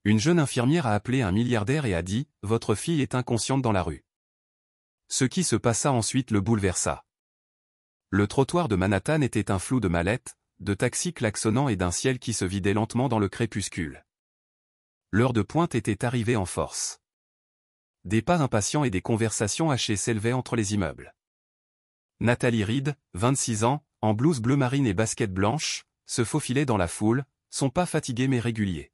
Une jeune infirmière a appelé un milliardaire et a dit « Votre fille est inconsciente dans la rue ». Ce qui se passa ensuite le bouleversa. Le trottoir de Manhattan était un flou de mallettes, de taxis klaxonnants et d'un ciel qui se vidait lentement dans le crépuscule. L'heure de pointe était arrivée en force. Des pas impatients et des conversations hachées s'élevaient entre les immeubles. Nathalie Reed, 26 ans, en blouse bleu marine et basket blanche, se faufilait dans la foule, son pas fatigué mais régulier.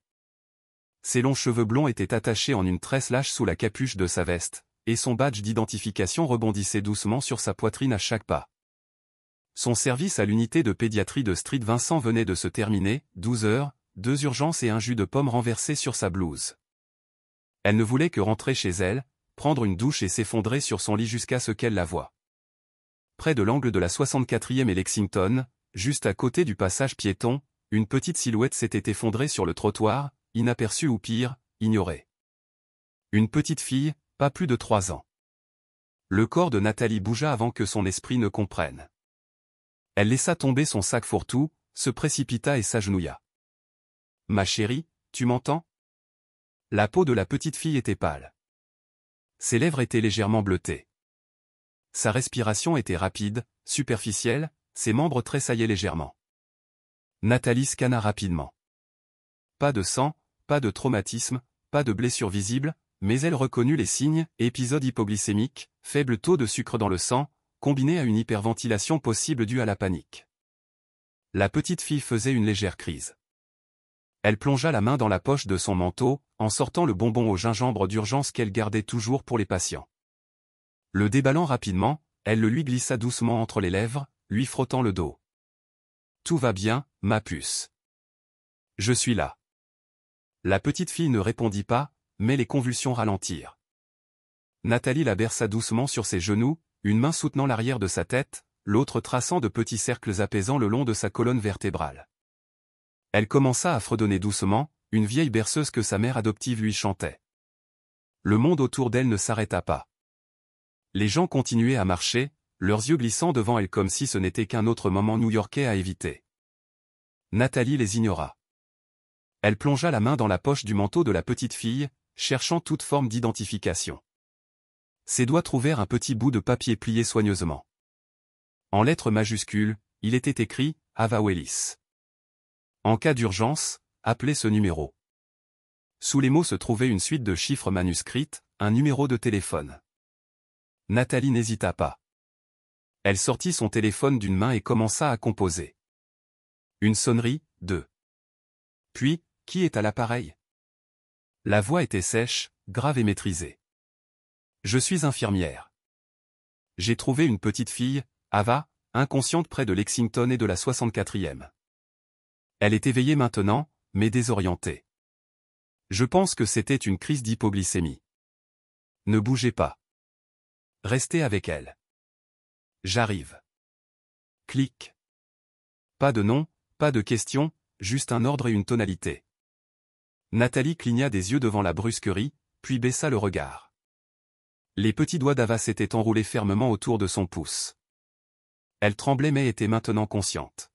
Ses longs cheveux blonds étaient attachés en une tresse lâche sous la capuche de sa veste, et son badge d'identification rebondissait doucement sur sa poitrine à chaque pas. Son service à l'unité de pédiatrie de Street Vincent venait de se terminer, 12 heures, 2 urgences et un jus de pomme renversé sur sa blouse. Elle ne voulait que rentrer chez elle, prendre une douche et s'effondrer sur son lit jusqu'à ce qu'elle la voie. Près de l'angle de la 64e et Lexington, juste à côté du passage piéton, une petite silhouette s'était effondrée sur le trottoir, inaperçue ou pire, ignorée. Une petite fille, pas plus de 3 ans. Le corps de Nathalie bougea avant que son esprit ne comprenne. Elle laissa tomber son sac fourre-tout, se précipita et s'agenouilla. « Ma chérie, tu m'entends » La peau de la petite fille était pâle. Ses lèvres étaient légèrement bleutées. Sa respiration était rapide, superficielle, ses membres tressaillaient légèrement. Nathalie scanna rapidement. Pas de sang, pas de traumatisme, pas de blessure visible, mais elle reconnut les signes, épisode hypoglycémique, faible taux de sucre dans le sang, combiné à une hyperventilation possible due à la panique. La petite fille faisait une légère crise. Elle plongea la main dans la poche de son manteau, en sortant le bonbon au gingembre d'urgence qu'elle gardait toujours pour les patients. Le déballant rapidement, elle le lui glissa doucement entre les lèvres, lui frottant le dos. « Tout va bien, ma puce. Je suis là. » La petite fille ne répondit pas, mais les convulsions ralentirent. Nathalie la berça doucement sur ses genoux, une main soutenant l'arrière de sa tête, l'autre traçant de petits cercles apaisants le long de sa colonne vertébrale. Elle commença à fredonner doucement, une vieille berceuse que sa mère adoptive lui chantait. Le monde autour d'elle ne s'arrêta pas. Les gens continuaient à marcher, leurs yeux glissant devant elle comme si ce n'était qu'un autre moment new-yorkais à éviter. Nathalie les ignora. Elle plongea la main dans la poche du manteau de la petite fille, cherchant toute forme d'identification. Ses doigts trouvèrent un petit bout de papier plié soigneusement. En lettres majuscules, il était écrit « Ava Willis ». En cas d'urgence, appelez ce numéro. Sous les mots se trouvait une suite de chiffres manuscrits, un numéro de téléphone. Nathalie n'hésita pas. Elle sortit son téléphone d'une main et commença à composer. Une sonnerie, 2. Puis, qui est à l'appareil? La voix était sèche, grave et maîtrisée. Je suis infirmière. J'ai trouvé une petite fille, Ava, inconsciente près de Lexington et de la 64e. Elle est éveillée maintenant, mais désorientée. Je pense que c'était une crise d'hypoglycémie. Ne bougez pas. Restez avec elle. J'arrive. Clic. Pas de nom, pas de question, juste un ordre et une tonalité. Nathalie cligna des yeux devant la brusquerie, puis baissa le regard. Les petits doigts d'Ava s'étaient enroulés fermement autour de son pouce. Elle tremblait mais était maintenant consciente.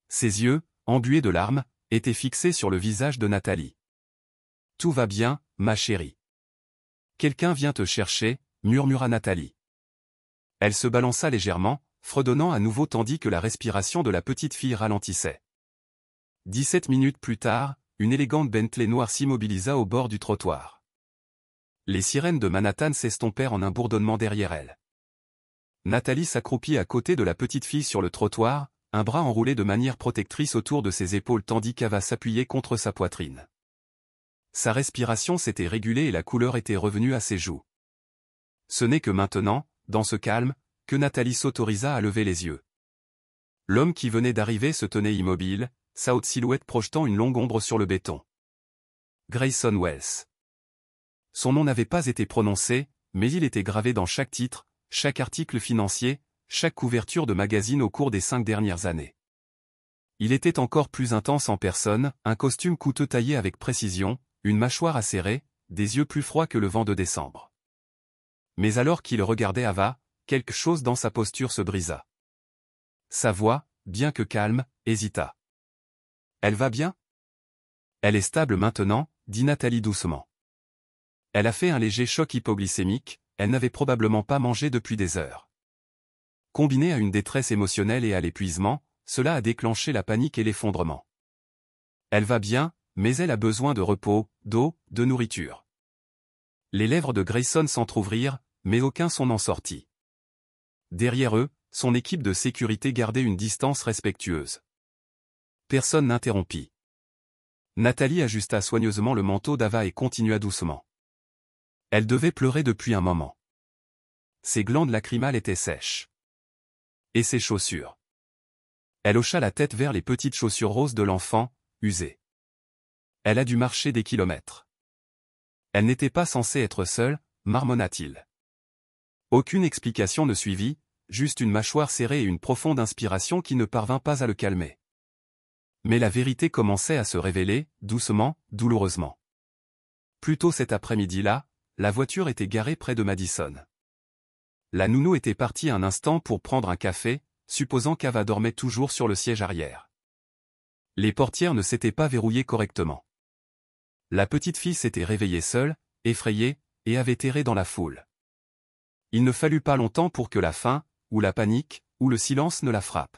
Ses yeux, embués de larmes, étaient fixés sur le visage de Nathalie. « Tout va bien, ma chérie. »« Quelqu'un vient te chercher » murmura Nathalie. Elle se balança légèrement, fredonnant à nouveau tandis que la respiration de la petite fille ralentissait. 17 minutes plus tard, une élégante Bentley noire s'immobilisa au bord du trottoir. Les sirènes de Manhattan s'estompèrent en un bourdonnement derrière elle. Nathalie s'accroupit à côté de la petite fille sur le trottoir, un bras enroulé de manière protectrice autour de ses épaules tandis qu'Ava s'appuyait contre sa poitrine. Sa respiration s'était régulée et la couleur était revenue à ses joues. Ce n'est que maintenant, dans ce calme, que Nathalie s'autorisa à lever les yeux. L'homme qui venait d'arriver se tenait immobile, sa haute silhouette projetant une longue ombre sur le béton. Grayson Wells. Son nom n'avait pas été prononcé, mais il était gravé dans chaque titre, chaque article financier, chaque couverture de magazine au cours des 5 dernières années. Il était encore plus intense en personne, un costume coûteux taillé avec précision, une mâchoire acérée, des yeux plus froids que le vent de décembre. Mais alors qu'il regardait Ava, quelque chose dans sa posture se brisa. Sa voix, bien que calme, hésita. « Elle va bien ? » « Elle est stable maintenant, » dit Nathalie doucement. Elle a fait un léger choc hypoglycémique, elle n'avait probablement pas mangé depuis des heures. Combiné à une détresse émotionnelle et à l'épuisement, cela a déclenché la panique et l'effondrement. Elle va bien, mais elle a besoin de repos, d'eau, de nourriture. Les lèvres de Grayson s'entr'ouvrirent, mais aucun son n'en sortit. Derrière eux, son équipe de sécurité gardait une distance respectueuse. Personne n'interrompit. Nathalie ajusta soigneusement le manteau d'Ava et continua doucement. Elle devait pleurer depuis un moment. Ses glandes lacrymales étaient sèches. Et ses chaussures. Elle hocha la tête vers les petites chaussures roses de l'enfant, usées. Elle a dû marcher des kilomètres. Elle n'était pas censée être seule, marmonna-t-il. Aucune explication ne suivit, juste une mâchoire serrée et une profonde inspiration qui ne parvint pas à le calmer. Mais la vérité commençait à se révéler, doucement, douloureusement. Plus tôt cet après-midi-là, la voiture était garée près de Madison. La nounou était partie un instant pour prendre un café, supposant qu'Ava dormait toujours sur le siège arrière. Les portières ne s'étaient pas verrouillées correctement. La petite fille s'était réveillée seule, effrayée, et avait erré dans la foule. Il ne fallut pas longtemps pour que la faim, ou la panique, ou le silence ne la frappe.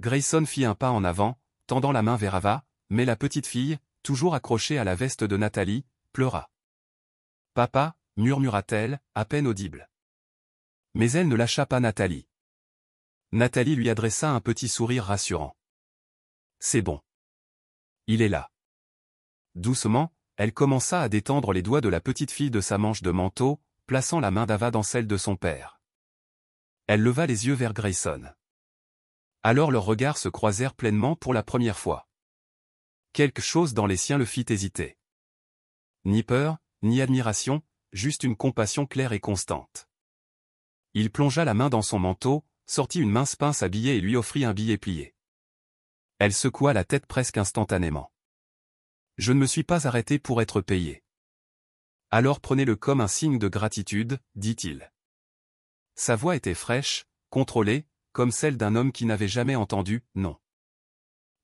Grayson fit un pas en avant, tendant la main vers Ava, mais la petite fille, toujours accrochée à la veste de Nathalie, pleura. « Papa » murmura-t-elle, à peine audible. Mais elle ne lâcha pas Nathalie. Nathalie lui adressa un petit sourire rassurant. « C'est bon. Il est là. » Doucement, elle commença à détendre les doigts de la petite fille de sa manche de manteau, plaçant la main d'Ava dans celle de son père. Elle leva les yeux vers Grayson. Alors leurs regards se croisèrent pleinement pour la première fois. Quelque chose dans les siens le fit hésiter. Ni peur, ni admiration, juste une compassion claire et constante. Il plongea la main dans son manteau, sortit une mince pince à billets et lui offrit un billet plié. Elle secoua la tête presque instantanément. « Je ne me suis pas arrêté pour être payé. »« Alors prenez-le comme un signe de gratitude, » dit-il. Sa voix était fraîche, contrôlée, comme celle d'un homme qui n'avait jamais entendu « non ».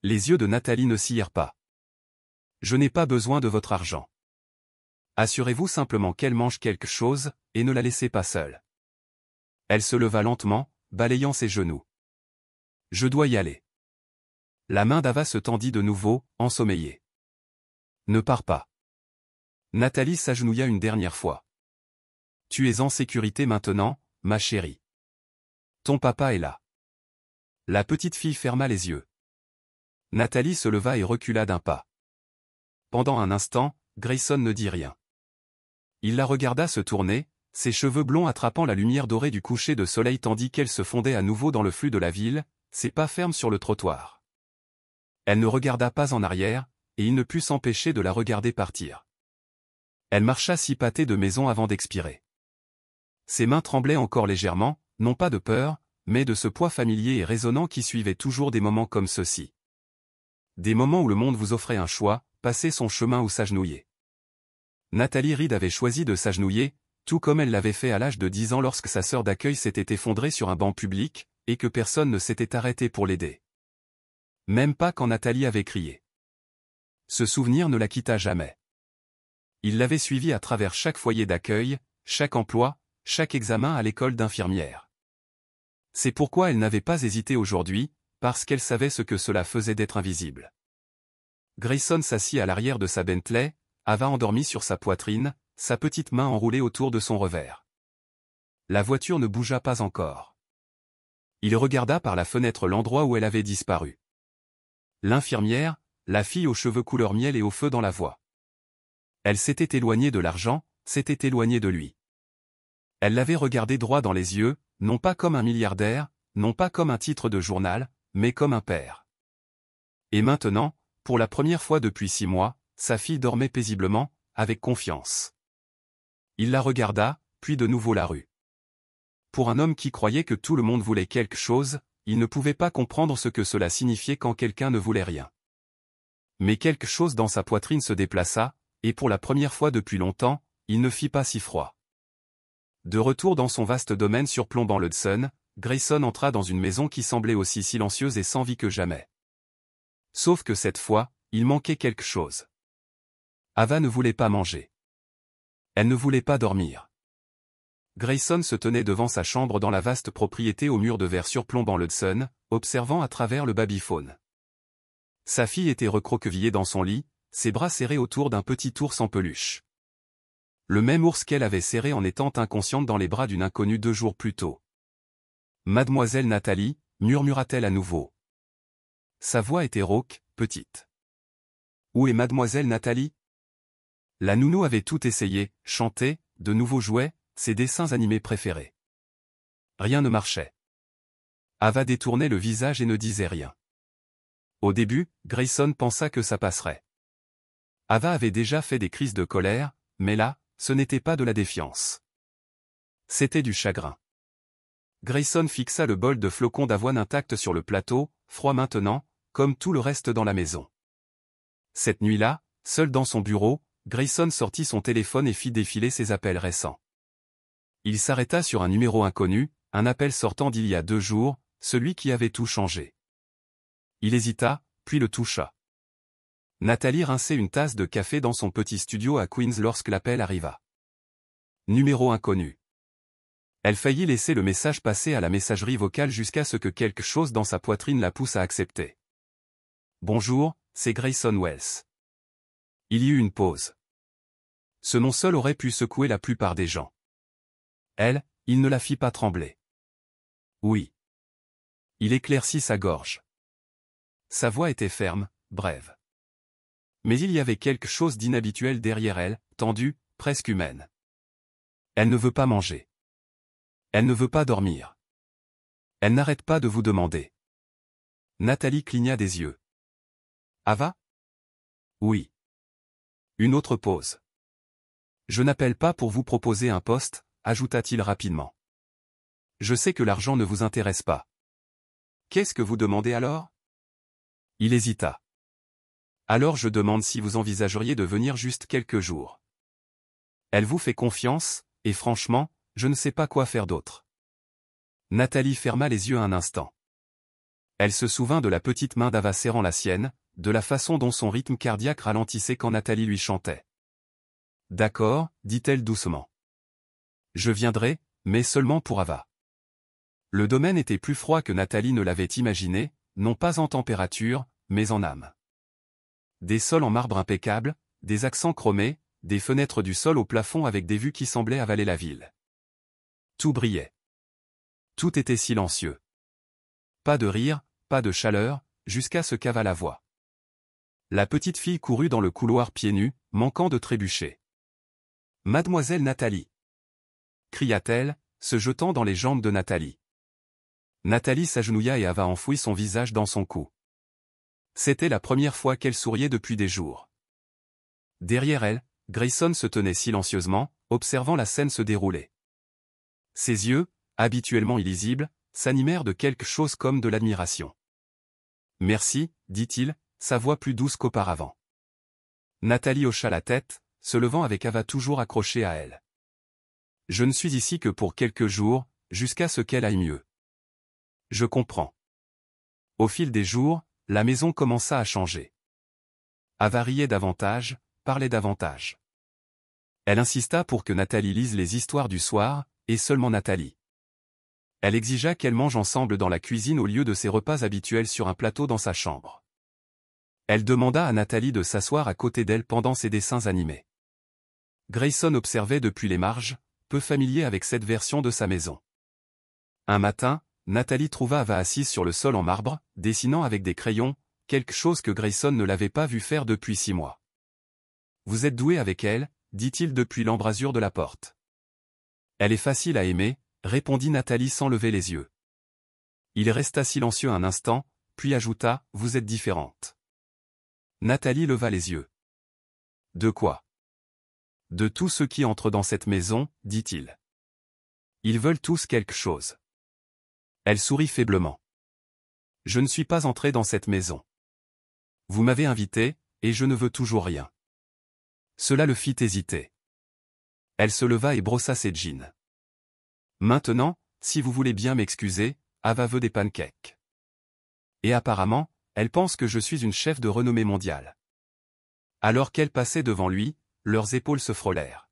Les yeux de Nathalie ne sillèrent pas. « Je n'ai pas besoin de votre argent. Assurez-vous simplement qu'elle mange quelque chose, et ne la laissez pas seule. » Elle se leva lentement, balayant ses genoux. « Je dois y aller. » La main d'Ava se tendit de nouveau, ensommeillée. « Ne pars pas. » Nathalie s'agenouilla une dernière fois. « Tu es en sécurité maintenant, ma chérie. Ton papa est là. » La petite fille ferma les yeux. Nathalie se leva et recula d'un pas. Pendant un instant, Grayson ne dit rien. Il la regarda se tourner, ses cheveux blonds attrapant la lumière dorée du coucher de soleil tandis qu'elle se fondait à nouveau dans le flux de la ville, ses pas fermes sur le trottoir. Elle ne regarda pas en arrière, et il ne put s'empêcher de la regarder partir. Elle marcha 6 pâtés de maison avant d'expirer. Ses mains tremblaient encore légèrement, non pas de peur, mais de ce poids familier et résonnant qui suivait toujours des moments comme ceux-ci. Des moments où le monde vous offrait un choix, passer son chemin ou s'agenouiller. Nathalie Reed avait choisi de s'agenouiller, tout comme elle l'avait fait à l'âge de 10 ans lorsque sa sœur d'accueil s'était effondrée sur un banc public, et que personne ne s'était arrêté pour l'aider. Même pas quand Nathalie avait crié. Ce souvenir ne la quitta jamais. Il l'avait suivie à travers chaque foyer d'accueil, chaque emploi, chaque examen à l'école d'infirmière. C'est pourquoi elle n'avait pas hésité aujourd'hui, parce qu'elle savait ce que cela faisait d'être invisible. Grayson s'assit à l'arrière de sa Bentley, Ava endormie sur sa poitrine, sa petite main enroulée autour de son revers. La voiture ne bougea pas encore. Il regarda par la fenêtre l'endroit où elle avait disparu. L'infirmière, la fille aux cheveux couleur miel et au feu dans la voix. Elle s'était éloignée de l'argent, s'était éloignée de lui. Elle l'avait regardé droit dans les yeux, non pas comme un milliardaire, non pas comme un titre de journal, mais comme un père. Et maintenant, pour la première fois depuis 6 mois, sa fille dormait paisiblement, avec confiance. Il la regarda, puis de nouveau la rue. Pour un homme qui croyait que tout le monde voulait quelque chose, il ne pouvait pas comprendre ce que cela signifiait quand quelqu'un ne voulait rien. Mais quelque chose dans sa poitrine se déplaça, et pour la première fois depuis longtemps, il ne fit pas si froid. De retour dans son vaste domaine surplombant l'Hudson, Grayson entra dans une maison qui semblait aussi silencieuse et sans vie que jamais. Sauf que cette fois, il manquait quelque chose. Ava ne voulait pas manger. Elle ne voulait pas dormir. Grayson se tenait devant sa chambre dans la vaste propriété aux murs de verre surplombant l'Hudson, observant à travers le babyphone. Sa fille était recroquevillée dans son lit, ses bras serrés autour d'un petit ours en peluche. Le même ours qu'elle avait serré en étant inconsciente dans les bras d'une inconnue 2 jours plus tôt. « Mademoiselle Nathalie » murmura-t-elle à nouveau. Sa voix était rauque, petite. « Où est Mademoiselle Nathalie ?» La nounou avait tout essayé, chanté, de nouveaux jouets, ses dessins animés préférés. Rien ne marchait. Ava détournait le visage et ne disait rien. Au début, Grayson pensa que ça passerait. Ava avait déjà fait des crises de colère, mais là, ce n'était pas de la défiance. C'était du chagrin. Grayson fixa le bol de flocons d'avoine intact sur le plateau, froid maintenant, comme tout le reste dans la maison. Cette nuit-là, seul dans son bureau, Grayson sortit son téléphone et fit défiler ses appels récents. Il s'arrêta sur un numéro inconnu, un appel sortant d'il y a 2 jours, celui qui avait tout changé. Il hésita, puis le toucha. Nathalie rinçait une tasse de café dans son petit studio à Queens lorsque l'appel arriva. Numéro inconnu. Elle faillit laisser le message passer à la messagerie vocale jusqu'à ce que quelque chose dans sa poitrine la pousse à accepter. Bonjour, c'est Grayson Wells. Il y eut une pause. Ce nom seul aurait pu secouer la plupart des gens. Elle, il ne la fit pas trembler. Oui. Il éclaircit sa gorge. Sa voix était ferme, brève. Mais il y avait quelque chose d'inhabituel derrière elle, tendue, presque humaine. Elle ne veut pas manger. Elle ne veut pas dormir. Elle n'arrête pas de vous demander. Nathalie cligna des yeux. Ava ? Oui. Une autre pause. Je n'appelle pas pour vous proposer un poste, ajouta-t-il rapidement. Je sais que l'argent ne vous intéresse pas. Qu'est-ce que vous demandez alors ? Il hésita. Alors je demande si vous envisageriez de venir juste quelques jours. Elle vous fait confiance, et franchement, je ne sais pas quoi faire d'autre. Nathalie ferma les yeux un instant. Elle se souvint de la petite main d'Ava serrant la sienne, de la façon dont son rythme cardiaque ralentissait quand Nathalie lui chantait. D'accord, dit-elle doucement. Je viendrai, mais seulement pour Ava. Le domaine était plus froid que Nathalie ne l'avait imaginé, non pas en température, mais en âme. Des sols en marbre impeccable, des accents chromés, des fenêtres du sol au plafond avec des vues qui semblaient avaler la ville. Tout brillait. Tout était silencieux. Pas de rire, pas de chaleur, jusqu'à ce qu'Ava la voix. La petite fille courut dans le couloir pieds nus, manquant de trébucher. « Mademoiselle Nathalie !» cria-t-elle, se jetant dans les jambes de Nathalie. Nathalie s'agenouilla et Ava enfouit son visage dans son cou. C'était la première fois qu'elle souriait depuis des jours. Derrière elle, Grayson se tenait silencieusement, observant la scène se dérouler. Ses yeux, habituellement illisibles, s'animèrent de quelque chose comme de l'admiration. « Merci, dit-il, sa voix plus douce qu'auparavant. Nathalie hocha la tête, se levant avec Ava toujours accrochée à elle. « Je ne suis ici que pour quelques jours, jusqu'à ce qu'elle aille mieux. » Je comprends. Au fil des jours, la maison commença à changer. Ava riait davantage, parlait davantage. Elle insista pour que Nathalie lise les histoires du soir, et seulement Nathalie. Elle exigea qu'elle mange ensemble dans la cuisine au lieu de ses repas habituels sur un plateau dans sa chambre. Elle demanda à Nathalie de s'asseoir à côté d'elle pendant ses dessins animés. Grayson observait depuis les marges, peu familier avec cette version de sa maison. Un matin, Nathalie trouva Ava assise sur le sol en marbre, dessinant avec des crayons, quelque chose que Grayson ne l'avait pas vu faire depuis 6 mois. « Vous êtes doué avec elle, dit-il depuis l'embrasure de la porte. « Elle est facile à aimer, répondit Nathalie sans lever les yeux. Il resta silencieux un instant, puis ajouta « Vous êtes différente. » Nathalie leva les yeux. « De quoi ? » « De tous ceux qui entrent dans cette maison, dit-il. Ils veulent tous quelque chose. » Elle sourit faiblement. « Je ne suis pas entré dans cette maison. Vous m'avez invité, et je ne veux toujours rien. » Cela le fit hésiter. Elle se leva et brossa ses jeans. « Maintenant, si vous voulez bien m'excuser, Ava veut des pancakes. Et apparemment, elle pense que je suis une chef de renommée mondiale. » Alors qu'elle passait devant lui, leurs épaules se frôlèrent.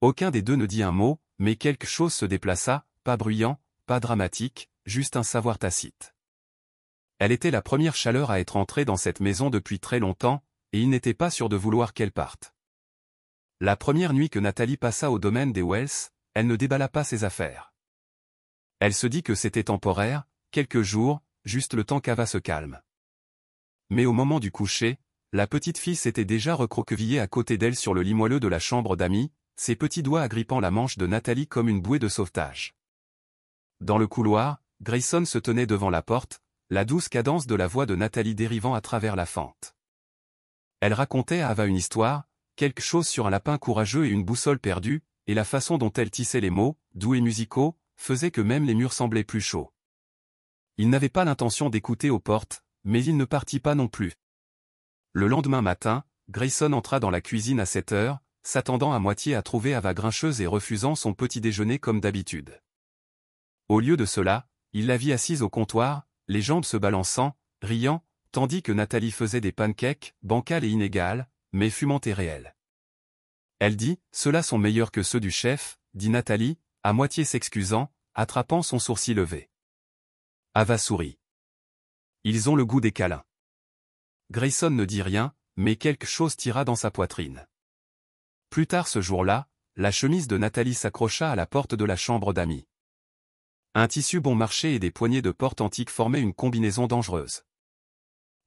Aucun des deux ne dit un mot, mais quelque chose se déplaça, pas bruyant, pas dramatique, juste un savoir tacite. Elle était la première chaleur à être entrée dans cette maison depuis très longtemps, et il n'était pas sûr de vouloir qu'elle parte. La première nuit que Nathalie passa au domaine des Wells, elle ne déballa pas ses affaires. Elle se dit que c'était temporaire, quelques jours, juste le temps qu'Ava se calme. Mais au moment du coucher, la petite fille s'était déjà recroquevillée à côté d'elle sur le lit moelleux de la chambre d'amis, ses petits doigts agrippant la manche de Nathalie comme une bouée de sauvetage. Dans le couloir, Grayson se tenait devant la porte, la douce cadence de la voix de Nathalie dérivant à travers la fente. Elle racontait à Ava une histoire, quelque chose sur un lapin courageux et une boussole perdue, et la façon dont elle tissait les mots, doux et musicaux, faisait que même les murs semblaient plus chauds. Il n'avait pas l'intention d'écouter aux portes, mais il ne partit pas non plus. Le lendemain matin, Grayson entra dans la cuisine à 7 heures, s'attendant à moitié à trouver Ava grincheuse et refusant son petit déjeuner comme d'habitude. Au lieu de cela, il la vit assise au comptoir, les jambes se balançant, riant, tandis que Nathalie faisait des pancakes, bancales et inégales, mais fumantes et réelles. Elle dit, « Ceux-là sont meilleurs que ceux du chef », dit Nathalie, à moitié s'excusant, attrapant son sourcil levé. Ava sourit. Ils ont le goût des câlins. Grayson ne dit rien, mais quelque chose tira dans sa poitrine. Plus tard ce jour-là, la chemise de Nathalie s'accrocha à la porte de la chambre d'amis. Un tissu bon marché et des poignées de porte antiques formaient une combinaison dangereuse.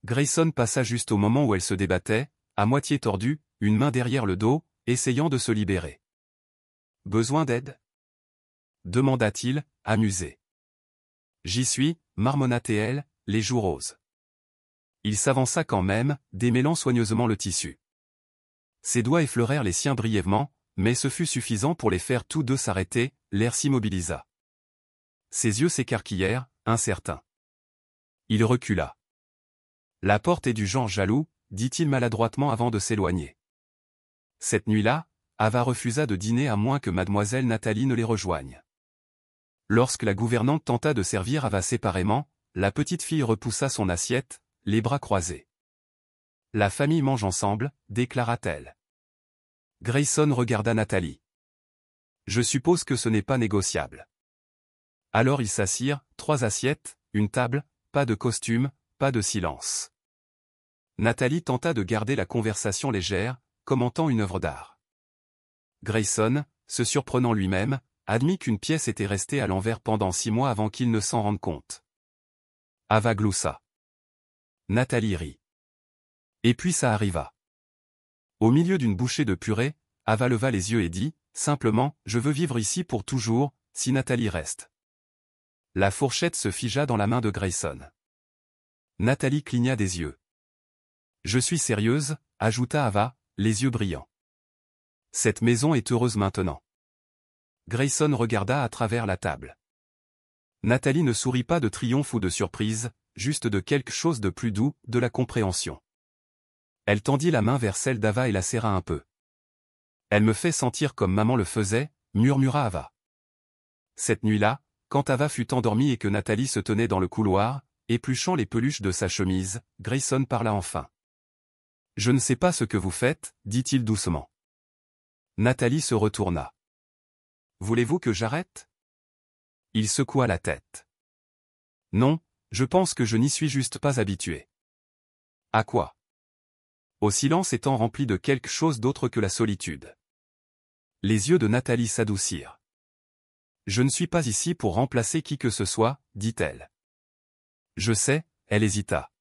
Grayson passa juste au moment où elle se débattait, à moitié tordue, une main derrière le dos, essayant de se libérer. « Besoin d'aide » demanda-t-il, amusé. « J'y suis » marmonna-t-elle, les joues roses. Il s'avança quand même, démêlant soigneusement le tissu. Ses doigts effleurèrent les siens brièvement, mais ce fut suffisant pour les faire tous deux s'arrêter, l'air s'immobilisa. Ses yeux s'écarquillèrent, incertains. Il recula. « La porte est du genre jaloux », dit-il maladroitement avant de s'éloigner. Cette nuit-là, Ava refusa de dîner à moins que mademoiselle Nathalie ne les rejoigne. Lorsque la gouvernante tenta de servir Ava séparément, la petite fille repoussa son assiette, les bras croisés. « La famille mange ensemble », déclara-t-elle. Grayson regarda Nathalie. « Je suppose que ce n'est pas négociable. » Alors ils s'assirent, 3 assiettes, une table, pas de costume, pas de silence. Nathalie tenta de garder la conversation légère, commentant une œuvre d'art. Grayson, se surprenant lui-même, admit qu'une pièce était restée à l'envers pendant 6 mois avant qu'il ne s'en rende compte. Ava gloussa. Nathalie rit. Et puis ça arriva. Au milieu d'une bouchée de purée, Ava leva les yeux et dit, simplement, « Je veux vivre ici pour toujours, si Nathalie reste. » La fourchette se figea dans la main de Grayson. Nathalie cligna des yeux. « Je suis sérieuse », ajouta Ava, les yeux brillants. « Cette maison est heureuse maintenant. » Grayson regarda à travers la table. Nathalie ne sourit pas de triomphe ou de surprise, juste de quelque chose de plus doux, de la compréhension. Elle tendit la main vers celle d'Ava et la serra un peu. « Elle me fait sentir comme maman le faisait », murmura Ava. Cette nuit-là, quand Ava fut endormie et que Nathalie se tenait dans le couloir, épluchant les peluches de sa chemise, Grayson parla enfin. « Je ne sais pas ce que vous faites, » dit-il doucement. Nathalie se retourna. « Voulez-vous que j'arrête ?» Il secoua la tête. « Non, je pense que je n'y suis juste pas habitué. »« À quoi ?» Au silence étant rempli de quelque chose d'autre que la solitude. Les yeux de Nathalie s'adoucirent. « Je ne suis pas ici pour remplacer qui que ce soit, » dit-elle. « Je sais », elle hésita.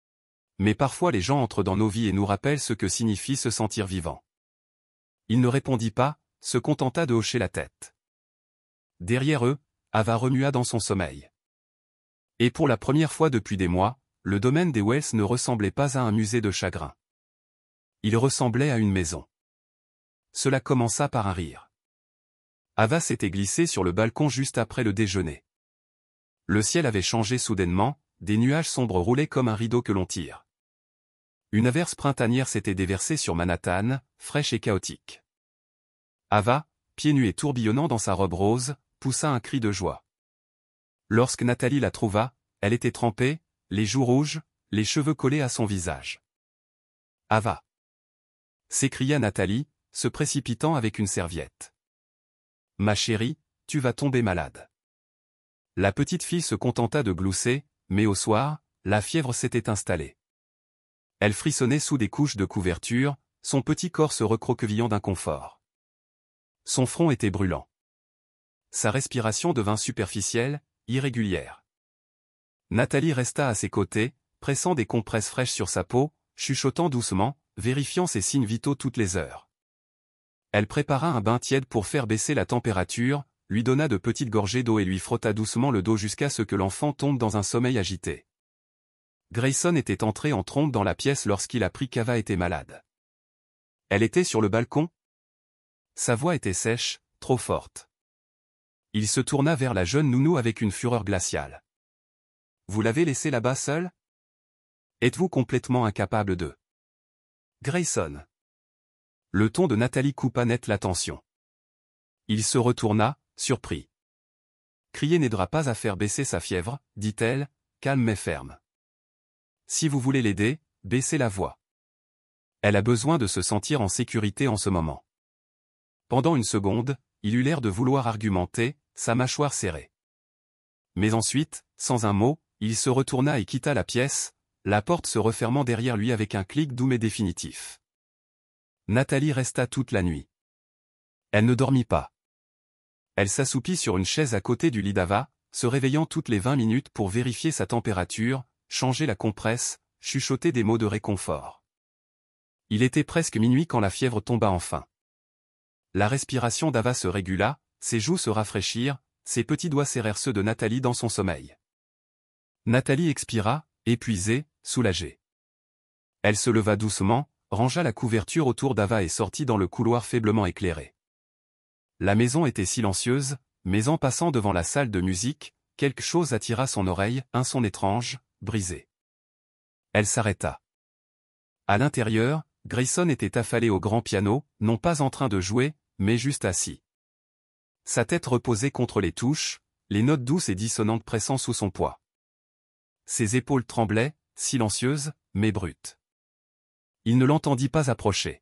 « Mais parfois les gens entrent dans nos vies et nous rappellent ce que signifie se sentir vivant. » Il ne répondit pas, se contenta de hocher la tête. Derrière eux, Ava remua dans son sommeil. Et pour la première fois depuis des mois, le domaine des Wells ne ressemblait pas à un musée de chagrin. Il ressemblait à une maison. Cela commença par un rire. Ava s'était glissée sur le balcon juste après le déjeuner. Le ciel avait changé soudainement, des nuages sombres roulaient comme un rideau que l'on tire. Une averse printanière s'était déversée sur Manhattan, fraîche et chaotique. Ava, pieds nus et tourbillonnant dans sa robe rose, poussa un cri de joie. Lorsque Nathalie la trouva, elle était trempée, les joues rouges, les cheveux collés à son visage. « Ava ! s'écria Nathalie, se précipitant avec une serviette. Ma chérie, tu vas tomber malade. La petite fille se contenta de glousser, mais au soir, la fièvre s'était installée. Elle frissonnait sous des couches de couverture, son petit corps se recroquevillant d'inconfort. Son front était brûlant. Sa respiration devint superficielle, irrégulière. Nathalie resta à ses côtés, pressant des compresses fraîches sur sa peau, chuchotant doucement, vérifiant ses signes vitaux toutes les heures. Elle prépara un bain tiède pour faire baisser la température, lui donna de petites gorgées d'eau et lui frotta doucement le dos jusqu'à ce que l'enfant tombe dans un sommeil agité. Grayson était entré en trombe dans la pièce lorsqu'il apprit qu'Ava était malade. Elle était sur le balcon? Sa voix était sèche, trop forte. Il se tourna vers la jeune nounou avec une fureur glaciale. Vous l'avez laissée là-bas seule? Êtes-vous complètement incapable de... Grayson. Le ton de Nathalie coupa net l'attention. Il se retourna, surpris. Crier n'aidera pas à faire baisser sa fièvre, dit-elle, calme mais ferme. Si vous voulez l'aider, baissez la voix. Elle a besoin de se sentir en sécurité en ce moment. Pendant une seconde, il eut l'air de vouloir argumenter, sa mâchoire serrée. Mais ensuite, sans un mot, il se retourna et quitta la pièce, la porte se refermant derrière lui avec un clic doux mais définitif. Nathalie resta toute la nuit. Elle ne dormit pas. Elle s'assoupit sur une chaise à côté du lit d'Ava, se réveillant toutes les 20 minutes pour vérifier sa température, changer la compresse, chuchoter des mots de réconfort. Il était presque minuit quand la fièvre tomba enfin. La respiration d'Ava se régula, ses joues se rafraîchirent, ses petits doigts serrèrent ceux de Nathalie dans son sommeil. Nathalie expira, épuisée, soulagée. Elle se leva doucement, rangea la couverture autour d'Ava et sortit dans le couloir faiblement éclairé. La maison était silencieuse, mais en passant devant la salle de musique, quelque chose attira son oreille, un son étrange, brisé. Elle s'arrêta. À l'intérieur, Grayson était affalé au grand piano, non pas en train de jouer, mais juste assis. Sa tête reposait contre les touches, les notes douces et dissonantes pressant sous son poids. Ses épaules tremblaient, silencieuses, mais brutes. Il ne l'entendit pas approcher.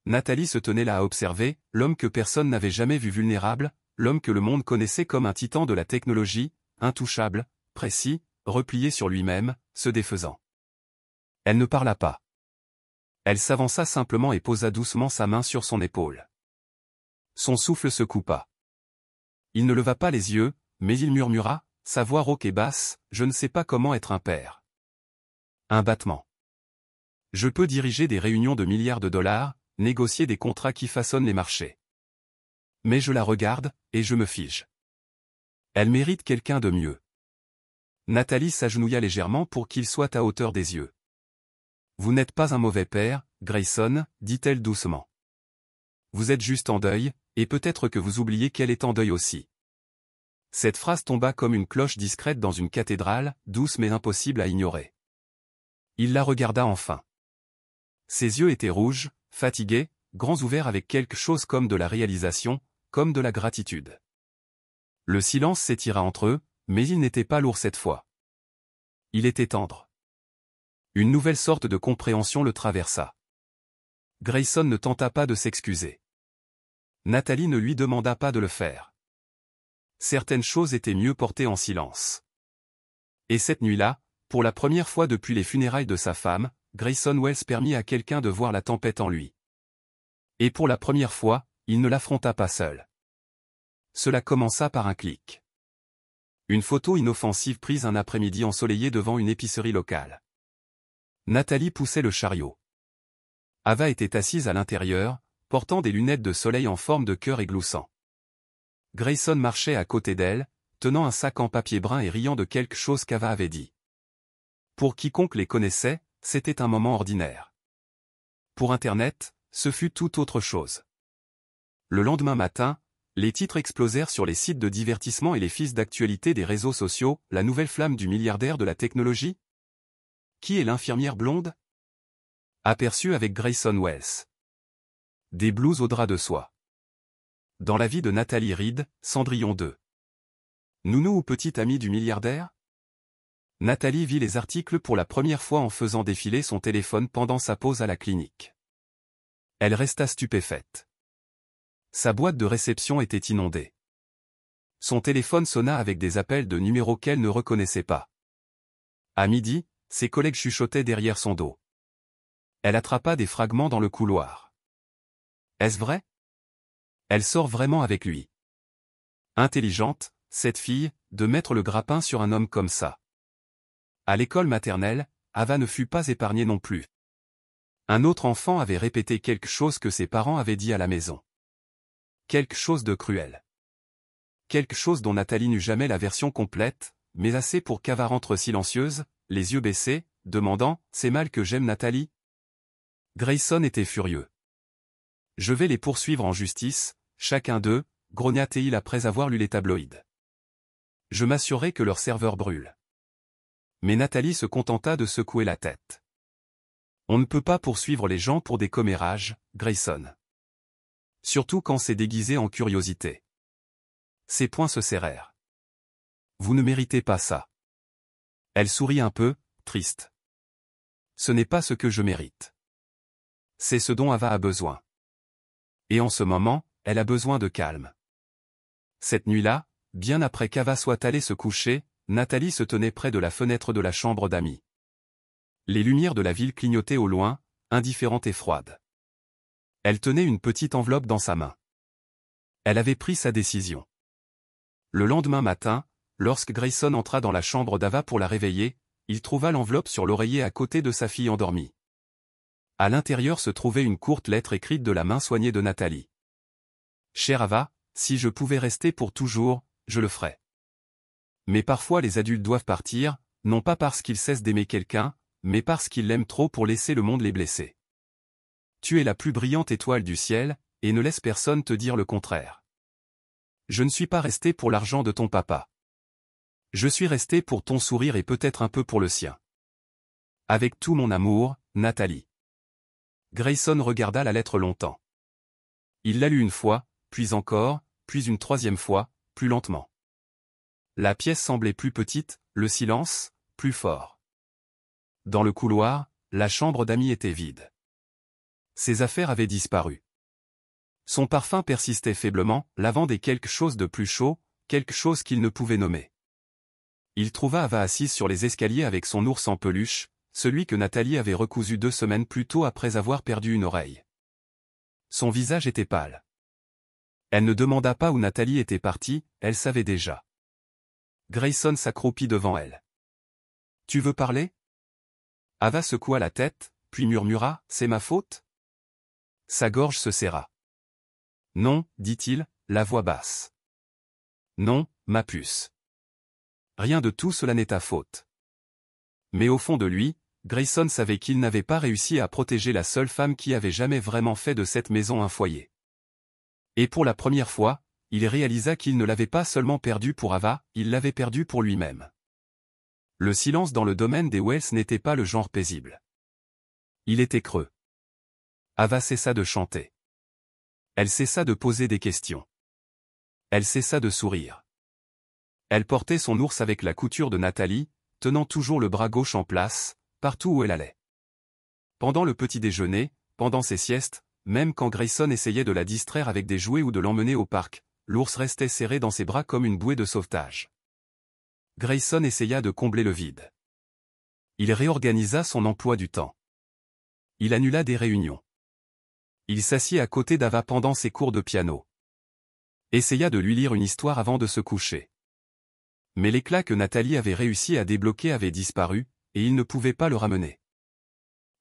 Nathalie se tenait là à observer, l'homme que personne n'avait jamais vu vulnérable, l'homme que le monde connaissait comme un titan de la technologie, intouchable, précis, replié sur lui-même, se défaisant. Elle ne parla pas. Elle s'avança simplement et posa doucement sa main sur son épaule. Son souffle se coupa. Il ne leva pas les yeux, mais il murmura, sa voix rauque et basse, « Je ne sais pas comment être un père. » Un battement. Je peux diriger des réunions de milliards de dollars, négocier des contrats qui façonnent les marchés. Mais je la regarde, et je me fige. Elle mérite quelqu'un de mieux. Nathalie s'agenouilla légèrement pour qu'il soit à hauteur des yeux. Vous n'êtes pas un mauvais père, Grayson, dit-elle doucement. Vous êtes juste en deuil, et peut-être que vous oubliez qu'elle est en deuil aussi. Cette phrase tomba comme une cloche discrète dans une cathédrale, douce mais impossible à ignorer. Il la regarda enfin. Ses yeux étaient rouges, fatigués, grands ouverts avec quelque chose comme de la réalisation, comme de la gratitude. Le silence s'étira entre eux, mais il n'était pas lourd cette fois. Il était tendre. Une nouvelle sorte de compréhension le traversa. Grayson ne tenta pas de s'excuser. Nathalie ne lui demanda pas de le faire. Certaines choses étaient mieux portées en silence. Et cette nuit-là, pour la première fois depuis les funérailles de sa femme, Grayson Wells permit à quelqu'un de voir la tempête en lui. Et pour la première fois, il ne l'affronta pas seul. Cela commença par un clic. Une photo inoffensive prise un après-midi ensoleillé devant une épicerie locale. Nathalie poussait le chariot. Ava était assise à l'intérieur, portant des lunettes de soleil en forme de cœur égloussant. Grayson marchait à côté d'elle, tenant un sac en papier brun et riant de quelque chose qu'Ava avait dit. Pour quiconque les connaissait, c'était un moment ordinaire. Pour Internet, ce fut tout autre chose. Le lendemain matin, les titres explosèrent sur les sites de divertissement et les fils d'actualité des réseaux sociaux, la nouvelle flamme du milliardaire de la technologie? Qui est l'infirmière blonde? Aperçue avec Grayson Wells. Des blouses au drap de soie. Dans la vie de Nathalie Reed, Cendrillon 2. Nounou ou petite amie du milliardaire? Nathalie vit les articles pour la première fois en faisant défiler son téléphone pendant sa pause à la clinique. Elle resta stupéfaite. Sa boîte de réception était inondée. Son téléphone sonna avec des appels de numéros qu'elle ne reconnaissait pas. À midi, ses collègues chuchotaient derrière son dos. Elle attrapa des fragments dans le couloir. Est-ce vrai? Elle sort vraiment avec lui. Intelligente, cette fille, de mettre le grappin sur un homme comme ça. À l'école maternelle, Ava ne fut pas épargnée non plus. Un autre enfant avait répété quelque chose que ses parents avaient dit à la maison. Quelque chose de cruel. Quelque chose dont Nathalie n'eut jamais la version complète, mais assez pour qu'Ava rentre silencieuse, les yeux baissés, demandant « C'est mal que j'aime Nathalie ?» Grayson était furieux. « Je vais les poursuivre en justice, chacun d'eux, » grogna-t-il après avoir lu les tabloïds. « Je m'assurerai que leur serveur brûle. » Mais Nathalie se contenta de secouer la tête. « On ne peut pas poursuivre les gens pour des commérages, Grayson. Surtout quand c'est déguisé en curiosité. » Ses poings se serrèrent. « Vous ne méritez pas ça. » Elle sourit un peu, triste. « Ce n'est pas ce que je mérite. C'est ce dont Ava a besoin. Et en ce moment, elle a besoin de calme. » Cette nuit-là, bien après qu'Ava soit allée se coucher, Nathalie se tenait près de la fenêtre de la chambre d'amis. Les lumières de la ville clignotaient au loin, indifférentes et froides. Elle tenait une petite enveloppe dans sa main. Elle avait pris sa décision. Le lendemain matin, lorsque Grayson entra dans la chambre d'Ava pour la réveiller, il trouva l'enveloppe sur l'oreiller à côté de sa fille endormie. À l'intérieur se trouvait une courte lettre écrite de la main soignée de Nathalie. « Chère Ava, si je pouvais rester pour toujours, je le ferais. Mais parfois les adultes doivent partir, non pas parce qu'ils cessent d'aimer quelqu'un, mais parce qu'ils l'aiment trop pour laisser le monde les blesser. Tu es la plus brillante étoile du ciel, et ne laisse personne te dire le contraire. Je ne suis pas resté pour l'argent de ton papa. Je suis resté pour ton sourire et peut-être un peu pour le sien. Avec tout mon amour, Nathalie. » Grayson regarda la lettre longtemps. Il la lut une fois, puis encore, puis une troisième fois, plus lentement. La pièce semblait plus petite, le silence, plus fort. Dans le couloir, la chambre d'amis était vide. Ses affaires avaient disparu. Son parfum persistait faiblement, lavant des quelque chose de plus chaud, quelque chose qu'il ne pouvait nommer. Il trouva Ava assise sur les escaliers avec son ours en peluche, celui que Nathalie avait recousu 2 semaines plus tôt après avoir perdu une oreille. Son visage était pâle. Elle ne demanda pas où Nathalie était partie, elle savait déjà. Grayson s'accroupit devant elle. « Tu veux parler ?» Ava secoua la tête, puis murmura « C'est ma faute ?» Sa gorge se serra. « Non, dit-il, la voix basse. Non, ma puce. Rien de tout cela n'est ta faute. » Mais au fond de lui, Grayson savait qu'il n'avait pas réussi à protéger la seule femme qui avait jamais vraiment fait de cette maison un foyer. Et pour la première fois, il réalisa qu'il ne l'avait pas seulement perdu pour Ava, il l'avait perdu pour lui-même. Le silence dans le domaine des Wells n'était pas le genre paisible. Il était creux. Ava cessa de chanter. Elle cessa de poser des questions. Elle cessa de sourire. Elle portait son ours avec la couture de Nathalie, tenant toujours le bras gauche en place, partout où elle allait. Pendant le petit déjeuner, pendant ses siestes, même quand Grayson essayait de la distraire avec des jouets ou de l'emmener au parc, l'ours restait serré dans ses bras comme une bouée de sauvetage. Grayson essaya de combler le vide. Il réorganisa son emploi du temps. Il annula des réunions. Il s'assit à côté d'Ava pendant ses cours de piano. Essaya de lui lire une histoire avant de se coucher. Mais l'éclat que Nathalie avait réussi à débloquer avait disparu, et il ne pouvait pas le ramener.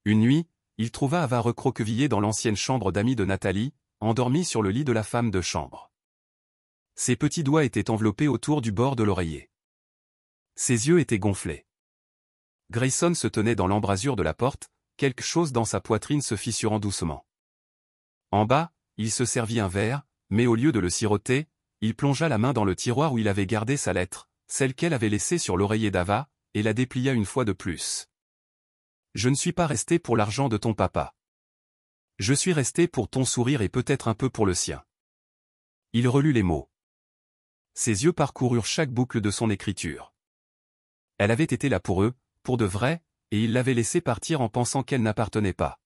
Une nuit, il trouva Ava recroquevillée dans l'ancienne chambre d'amis de Nathalie, endormie sur le lit de la femme de chambre. Ses petits doigts étaient enveloppés autour du bord de l'oreiller. Ses yeux étaient gonflés. Grayson se tenait dans l'embrasure de la porte, quelque chose dans sa poitrine se fissurant doucement. En bas, il se servit un verre, mais au lieu de le siroter, il plongea la main dans le tiroir où il avait gardé sa lettre, celle qu'elle avait laissée sur l'oreiller d'Ava, et la déplia une fois de plus. « Je ne suis pas resté pour l'argent de ton papa. Je suis resté pour ton sourire et peut-être un peu pour le sien. » Il relut les mots. Ses yeux parcoururent chaque boucle de son écriture. Elle avait été là pour eux, pour de vrai, et il l'avait laissée partir en pensant qu'elle n'appartenait pas.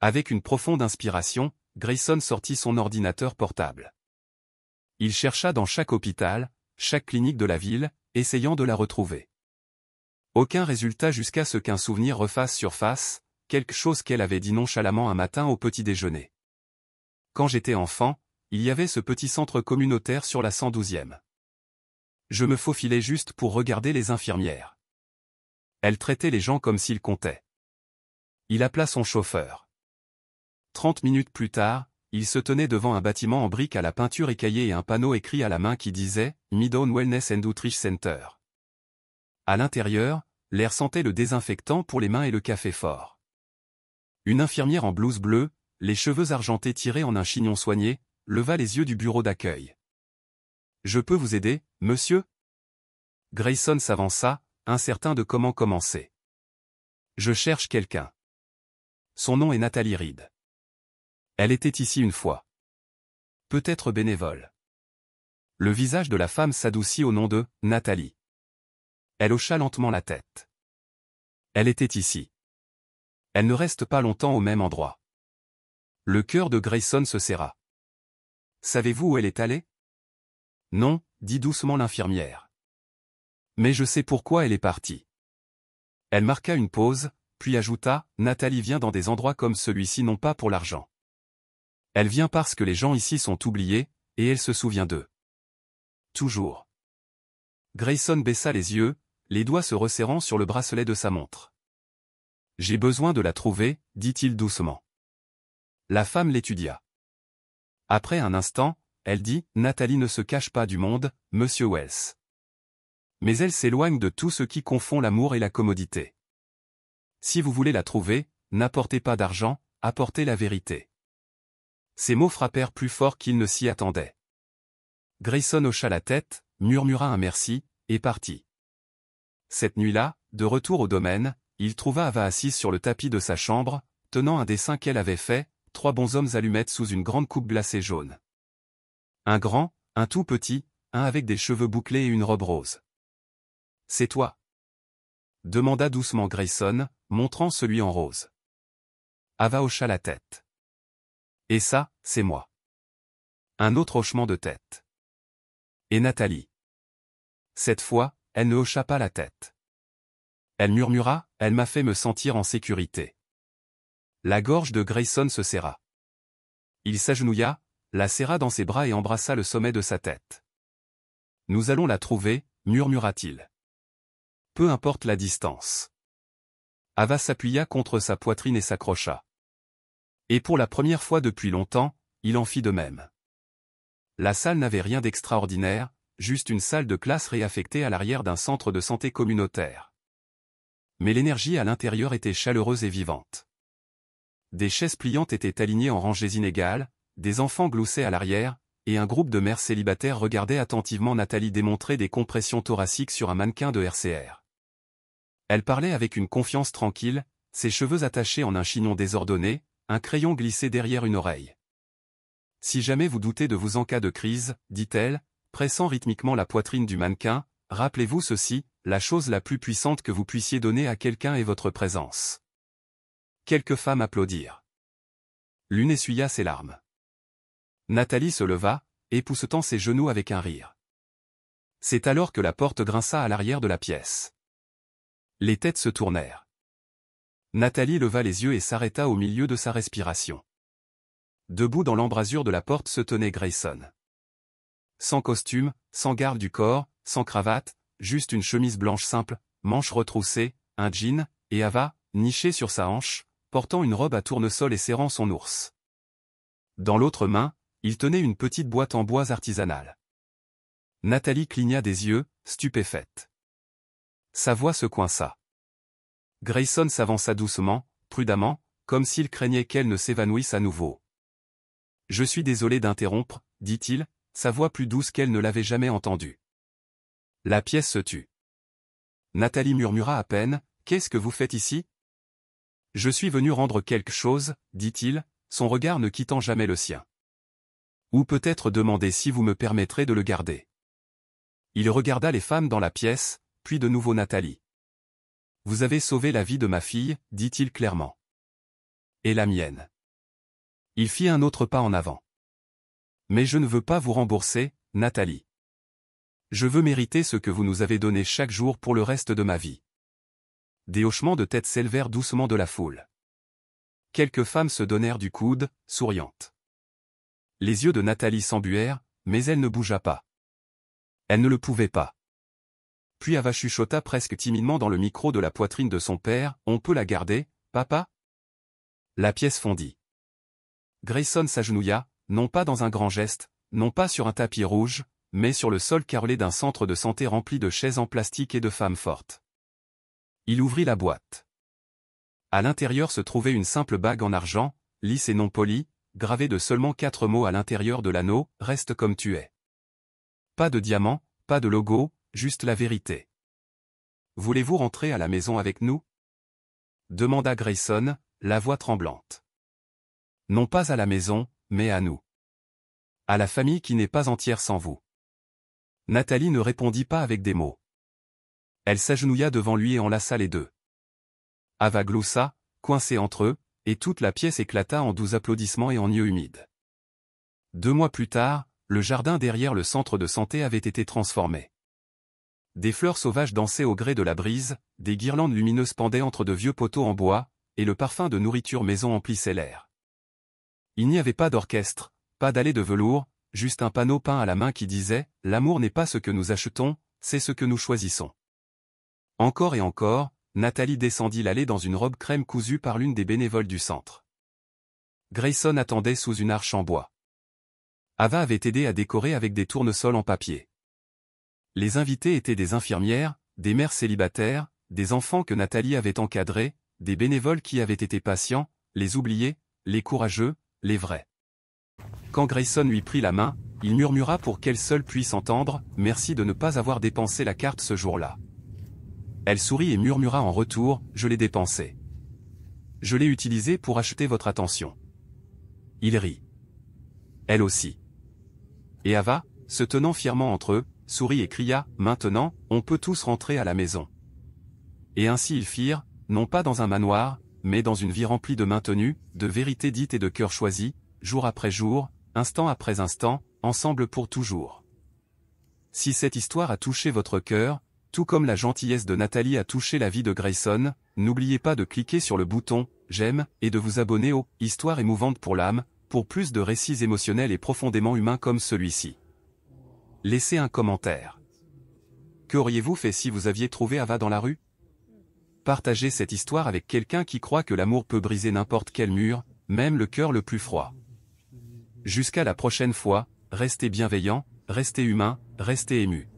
Avec une profonde inspiration, Grayson sortit son ordinateur portable. Il chercha dans chaque hôpital, chaque clinique de la ville, essayant de la retrouver. Aucun résultat jusqu'à ce qu'un souvenir refasse surface, quelque chose qu'elle avait dit nonchalamment un matin au petit déjeuner. Quand j'étais enfant, il y avait ce petit centre communautaire sur la 112e. Je me faufilais juste pour regarder les infirmières. Elle traitait les gens comme s'ils comptaient. Il appela son chauffeur. 30 minutes plus tard, il se tenait devant un bâtiment en briques à la peinture écaillée et un panneau écrit à la main qui disait « Midtown Wellness and Outreach Center ». À l'intérieur, l'air sentait le désinfectant pour les mains et le café fort. Une infirmière en blouse bleue, les cheveux argentés tirés en un chignon soigné, leva les yeux du bureau d'accueil. « Je peux vous aider, monsieur ?» Grayson s'avança, incertain de comment commencer. « Je cherche quelqu'un. Son nom est Nathalie Reed. Elle était ici une fois. Peut-être bénévole. » Le visage de la femme s'adoucit au nom de « Nathalie ». Elle hocha lentement la tête. Elle était ici. Elle ne reste pas longtemps au même endroit. Le cœur de Grayson se serra. Savez-vous où elle est allée? Non, dit doucement l'infirmière. Mais je sais pourquoi elle est partie. Elle marqua une pause, puis ajouta, Nathalie vient dans des endroits comme celui-ci non pas pour l'argent. Elle vient parce que les gens ici sont oubliés, et elle se souvient d'eux. Toujours. Grayson baissa les yeux, les doigts se resserrant sur le bracelet de sa montre. J'ai besoin de la trouver, dit-il doucement. La femme l'étudia. Après un instant, elle dit, Nathalie ne se cache pas du monde, monsieur Wells. Mais elle s'éloigne de tout ce qui confond l'amour et la commodité. Si vous voulez la trouver, n'apportez pas d'argent, apportez la vérité. Ces mots frappèrent plus fort qu'il ne s'y attendait. Grayson hocha la tête, murmura un merci, et partit. Cette nuit-là, de retour au domaine, il trouva Ava assise sur le tapis de sa chambre, tenant un dessin qu'elle avait fait, 3 bonshommes allumettes sous une grande coupe glacée jaune. Un grand, un tout petit, un avec des cheveux bouclés et une robe rose. « C'est toi ?» demanda doucement Grayson, montrant celui en rose. Ava hocha la tête. « Et ça, c'est moi. » Un autre hochement de tête. « Et Nathalie ?» Cette fois, elle ne hocha pas la tête. Elle murmura, « Elle m'a fait me sentir en sécurité. » La gorge de Grayson se serra. Il s'agenouilla, la serra dans ses bras et embrassa le sommet de sa tête. « Nous allons la trouver, » murmura-t-il. « Peu importe la distance. » Ava s'appuya contre sa poitrine et s'accrocha. Et pour la première fois depuis longtemps, il en fit de même. La salle n'avait rien d'extraordinaire, juste une salle de classe réaffectée à l'arrière d'un centre de santé communautaire. Mais l'énergie à l'intérieur était chaleureuse et vivante. Des chaises pliantes étaient alignées en rangées inégales, des enfants gloussaient à l'arrière, et un groupe de mères célibataires regardait attentivement Nathalie démontrer des compressions thoraciques sur un mannequin de RCR. Elle parlait avec une confiance tranquille, ses cheveux attachés en un chignon désordonné, un crayon glissé derrière une oreille. « Si jamais vous doutez de vous en cas de crise, dit-elle, pressant rythmiquement la poitrine du mannequin, rappelez-vous ceci, la chose la plus puissante que vous puissiez donner à quelqu'un est votre présence. » Quelques femmes applaudirent. L'une essuya ses larmes. Nathalie se leva, époussetant ses genoux avec un rire. C'est alors que la porte grinça à l'arrière de la pièce. Les têtes se tournèrent. Nathalie leva les yeux et s'arrêta au milieu de sa respiration. Debout dans l'embrasure de la porte se tenait Grayson. Sans costume, sans garde du corps, sans cravate, juste une chemise blanche simple, manches retroussées, un jean, et Ava, nichée sur sa hanche, portant une robe à tournesol et serrant son ours. Dans l'autre main, il tenait une petite boîte en bois artisanale. Nathalie cligna des yeux, stupéfaite. Sa voix se coinça. Grayson s'avança doucement, prudemment, comme s'il craignait qu'elle ne s'évanouisse à nouveau. « Je suis désolé d'interrompre, » dit-il, sa voix plus douce qu'elle ne l'avait jamais entendue. La pièce se tut. Nathalie murmura à peine, « Qu'est-ce que vous faites ici ?»« Je suis venu rendre quelque chose, » dit-il, son regard ne quittant jamais le sien. « Ou peut-être demander si vous me permettrez de le garder. » Il regarda les femmes dans la pièce, puis de nouveau Nathalie. « Vous avez sauvé la vie de ma fille, dit-il clairement. et la mienne. Il fit un autre pas en avant. Mais je ne veux pas vous rembourser, Nathalie. Je veux mériter ce que vous nous avez donné chaque jour pour le reste de ma vie. Des hochements de tête s'élevèrent doucement de la foule. Quelques femmes se donnèrent du coude, souriantes. Les yeux de Nathalie s'embuèrent, mais elle ne bougea pas. Elle ne le pouvait pas. Puis Ava chuchota presque timidement dans le micro de la poitrine de son père, « On peut la garder, papa ?» La pièce fondit. Grayson s'agenouilla, non pas dans un grand geste, non pas sur un tapis rouge, mais sur le sol carrelé d'un centre de santé rempli de chaises en plastique et de femmes fortes. Il ouvrit la boîte. À l'intérieur se trouvait une simple bague en argent, lisse et non polie, gravée de seulement 4 mots à l'intérieur de l'anneau, « Reste comme tu es ». Pas de diamant, pas de logo, juste la vérité. « Voulez-vous rentrer à la maison avec nous ?» demanda Grayson, la voix tremblante. « Non pas à la maison, mais à nous. À la famille qui n'est pas entière sans vous. » Nathalie ne répondit pas avec des mots. Elle s'agenouilla devant lui et enlaça les deux. Ava gloussa, coincée entre eux, et toute la pièce éclata en doux applaudissements et en yeux humides. 2 mois plus tard, le jardin derrière le centre de santé avait été transformé. Des fleurs sauvages dansaient au gré de la brise, des guirlandes lumineuses pendaient entre de vieux poteaux en bois, et le parfum de nourriture maison emplissait l'air. Il n'y avait pas d'orchestre, pas d'allée de velours, juste un panneau peint à la main qui disait « L'amour n'est pas ce que nous achetons, c'est ce que nous choisissons ». Encore et encore, Nathalie descendit l'allée dans une robe crème cousue par l'une des bénévoles du centre. Grayson attendait sous une arche en bois. Ava avait aidé à décorer avec des tournesols en papier. Les invités étaient des infirmières, des mères célibataires, des enfants que Nathalie avait encadrés, des bénévoles qui avaient été patients, les oubliés, les courageux, les vrais. Quand Grayson lui prit la main, il murmura pour qu'elle seule puisse entendre « Merci de ne pas avoir dépensé la carte ce jour-là ». Elle sourit et murmura en retour « Je l'ai dépensé. Je l'ai utilisé pour acheter votre attention. » Il rit. Elle aussi. Et Ava, se tenant fièrement entre eux, sourit et cria « Maintenant, on peut tous rentrer à la maison. » Et ainsi ils firent, non pas dans un manoir, mais dans une vie remplie de maintenue, de vérités dites et de cœurs choisis, jour après jour, instant après instant, ensemble pour toujours. Si cette histoire a touché votre cœur, tout comme la gentillesse de Nathalie a touché la vie de Grayson, n'oubliez pas de cliquer sur le bouton « J'aime » et de vous abonner au « Histoire émouvante pour l'âme » pour plus de récits émotionnels et profondément humains comme celui-ci. Laissez un commentaire. Qu'auriez-vous fait si vous aviez trouvé Ava dans la rue? Partagez cette histoire avec quelqu'un qui croit que l'amour peut briser n'importe quel mur, même le cœur le plus froid. Jusqu'à la prochaine fois, restez bienveillants, restez humains, restez émus.